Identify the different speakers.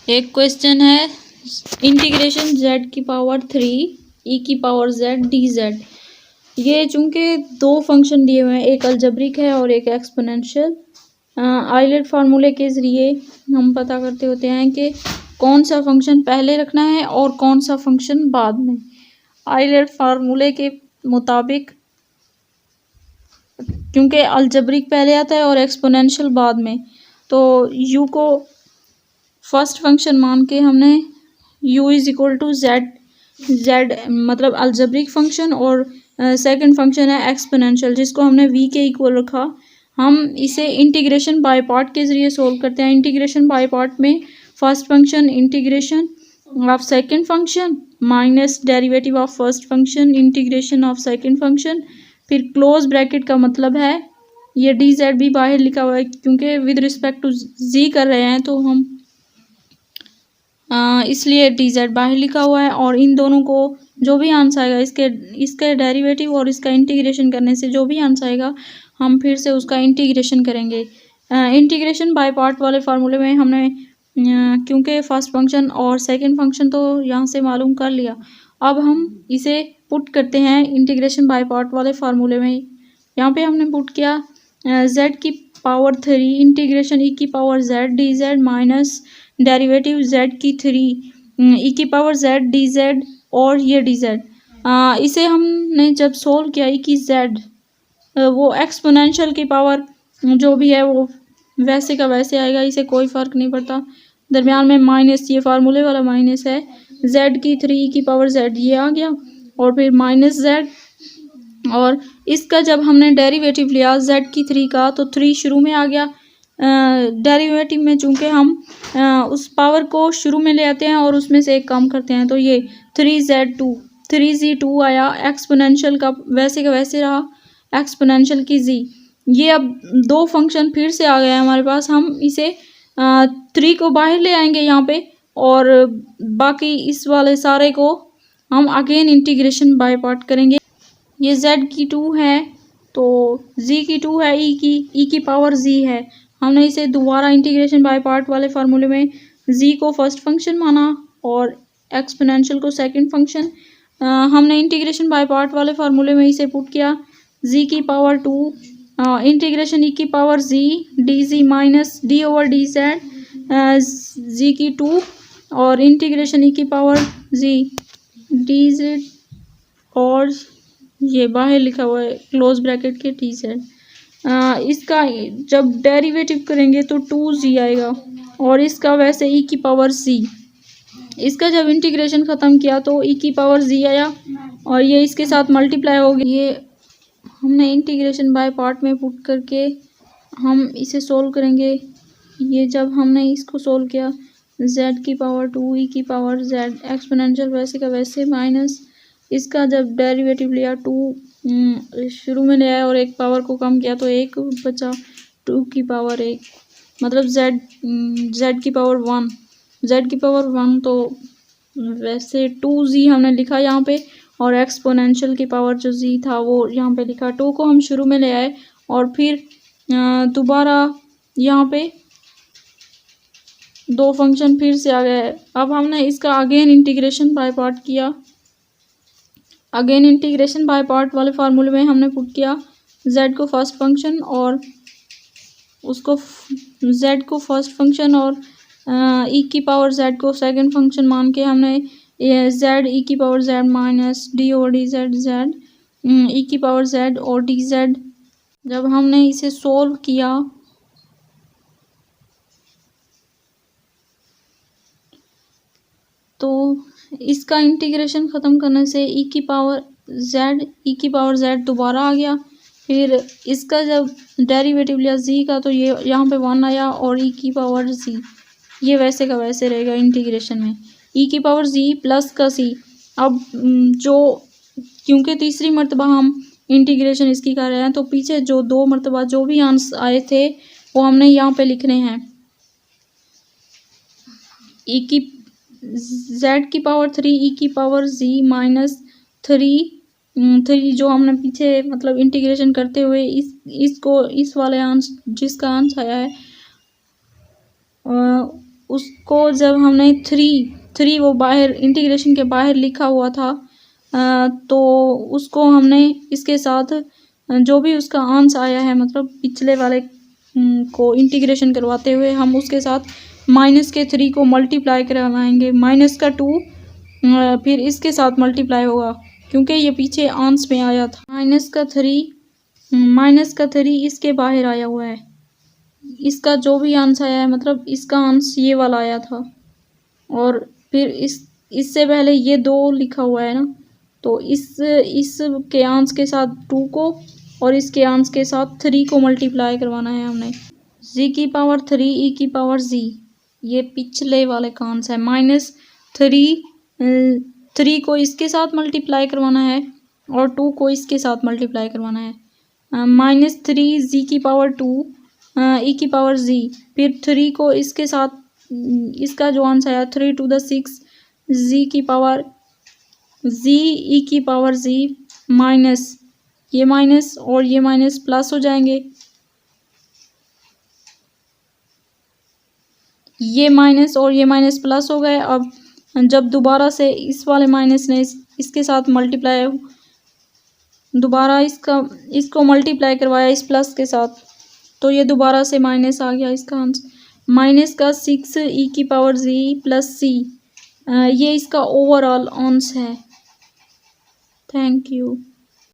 Speaker 1: एक क्वेश्चन है integration z की पावर 3 e की पावर z dz। ये चूंकि दो फंक्शन दिए हुए हैं, एक अलजेब्रिक है और एक एक्सपोनेंशियल। आइलेट फार्मूले के ज़रिए हम पता करते होते हैं कि कौन सा फंक्शन पहले रखना है और कौन सा फंक्शन बाद में। आइलेट फार्मूले के मुताबिक क्योंकि अलजेब्रिक पहले आता है और एक्सपोनेंशियल बाद में, तो u को फर्स्ट फंक्शन मान के हमने u is equal to Z, मतलब अलजेब्रिक फंक्शन, और सेकंड फंक्शन है एक्सपोनेंशियल जिसको हमने v के इक्वल रखा। हम इसे इंटीग्रेशन बाय पार्ट के ज़रिए सोल्व करते हैं। इंटीग्रेशन बाय पार्ट में first function integration of second function minus derivative of first function integration of second function, फिर क्लोज ब्रैकेट का मतलब है ये डी जेड भी बाहर लिखा हुआ है क्योंकि विद रिस्पेक्ट टू जी कर रहे हैं तो हम इसलिए डी जेड बाहर लिखा हुआ है। और इन दोनों को जो भी आंसर आएगा इसके डेरिवेटिव और इसका इंटीग्रेशन करने से जो भी आंसर आएगा हम फिर से उसका इंटीग्रेशन करेंगे। इंटीग्रेशन बाय पार्ट वाले फार्मूले में हमने क्योंकि फर्स्ट फंक्शन और सेकंड फंक्शन तो यहाँ से मालूम कर लिया, अब हम इसे पुट करते हैं इंटीग्रेशन बाय पार्ट वाले फार्मूले में। यहाँ पे हमने पुट किया z की पावर 3 इंटीग्रेशन e की power z D Z minus derivative z की 3 e की पावर z डी जेड और ये डी जेड। इसे हमने जब सोल्व किया e की z, वो एक्सपोनेंशियल की पावर जो भी है वो वैसे का वैसे आएगा, इसे कोई फ़र्क नहीं पड़ता। दरमियान में माइनस, ये फार्मूले वाला माइनस है, z की 3 की पावर z ये आ गया और फिर माइनस z, और इसका जब हमने डेरिवेटिव लिया z की 3 का तो 3 शुरू में आ गया। डेरिवेटिव में चूंकि हम उस पावर को शुरू में ले आते हैं और उसमें से एक कम करते हैं, तो ये 3z2 आया। एक्सपोनेंशियल का वैसे रहा, एक्सपोनेंशियल की z। ये अब दो फंक्शन फिर से आ गए हैं हमारे पास। हम इसे 3 को बाहर ले आएंगे यहाँ पे और बाकी इस वाले सारे को हम अगेन इंटीग्रेशन बाय पार्ट करेंगे। ये z की 2 है तो z की 2 है, e की पावर z है। हमने इसे दोबारा इंटीग्रेशन बाय पार्ट वाले फार्मूले में z को फर्स्ट फंक्शन माना और एक्सपोनेंशियल को सेकंड फंक्शन। हमने इंटीग्रेशन बाय पार्ट वाले फार्मूले में इसे पुट किया z की पावर 2 इंटीग्रेशन e की power z D G minus D over D Z z की 2 और इंटीग्रेशन e की पावर z डी जेड और ये बाहर लिखा हुआ है क्लोज ब्रैकेट के टी जेड। इसका जब डेरिवेटिव करेंगे तो 2z आएगा और इसका वैसे e की पावर z। इसका जब इंटीग्रेशन ख़त्म किया तो e की पावर z आया और ये इसके साथ मल्टीप्लाई हो गया। ये हमने इंटीग्रेशन बाय पार्ट में पुट करके हम इसे सोल्व करेंगे। ये जब हमने इसको सोल्व किया z की पावर 2 e की पावर z एक्सपोनेंशियल वैसे का वैसे माइनस इसका जब डेरिवेटिव लिया 2 शुरू में ले आया और एक पावर को कम किया तो एक बचा 2 की पावर 1, मतलब z की पावर 1, z की पावर 1। तो वैसे 2z हमने लिखा यहाँ पे और एक्सपोनेंशियल की पावर जो z था वो यहाँ पे लिखा। 2 को हम शुरू में ले आए और फिर दोबारा यहाँ पे दो फंक्शन फिर से आ गए। अब हमने इसका अगेन इंटीग्रेशन बाय पार्ट किया। अगेन इंटीग्रेशन बाय पार्ट वाले फार्मूले में हमने पुट किया z को फर्स्ट फंक्शन और उसको z को फर्स्ट फंक्शन और e की पावर z को सेकंड फंक्शन मान के हमने z e की power z minus D over D Z z e की पावर z और डी जेड। जब हमने इसे सोल्व किया तो इसका इंटीग्रेशन ख़त्म करने से e की पावर z दोबारा आ गया। फिर इसका जब डेरिवेटिव लिया z का तो ये यहाँ पे 1 आया और e की पावर z ये वैसे का वैसे रहेगा इंटीग्रेशन में। e की पावर z प्लस का c। अब जो क्योंकि तीसरी मरतबा हम इंटीग्रेशन इसकी कर रहे हैं तो पीछे जो 2 मरतबा जो भी आंसर आए थे वो हमने यहाँ पे लिखने हैं। z की पावर 3 e की पावर z माइनस 3 जो हमने पीछे मतलब इंटीग्रेशन करते हुए इसको इस वाले आंसर जिसका आंसर आया है उसको जब हमने थ्री वो बाहर इंटीग्रेशन के बाहर लिखा हुआ था, तो उसको हमने इसके साथ जो भी उसका आंसर आया है, मतलब पिछले वाले को इंटीग्रेशन करवाते हुए हम उसके साथ -3 को मल्टीप्लाई करवाएंगे। -2 फिर इसके साथ मल्टीप्लाई होगा क्योंकि ये पीछे आंसर में आया था। -3 इसके बाहर आया हुआ है। इसका जो भी आंसर आया है, मतलब इसका आंसर ये वाला आया था, और फिर इससे पहले ये 2 लिखा हुआ है ना, तो इसके आंसर के साथ 2 को और इसके आंसर के साथ 3 को मल्टीप्लाई करवाना है हमने। z⁻3 e⁻z, ये पिछले वाले का आंसर है। -3 को इसके साथ मल्टीप्लाई करवाना है और 2 को इसके साथ मल्टीप्लाई करवाना है। -3 z⁻2 e⁻z, फिर 3 को इसके साथ, इसका जो आंसर है 3 to the 6 e⁻z माइनस ये माइनस और ये माइनस प्लस हो जाएंगे। ये माइनस और ये माइनस प्लस हो गए। अब जब दोबारा से इस वाले माइनस ने इसके साथ मल्टीप्लाई, दोबारा इसको मल्टीप्लाई करवाया इस प्लस के साथ, तो ये दोबारा से माइनस आ गया इसका आंसर। -6 e⁻z + c, ये इसका ओवरऑल आंसर है। Thank you.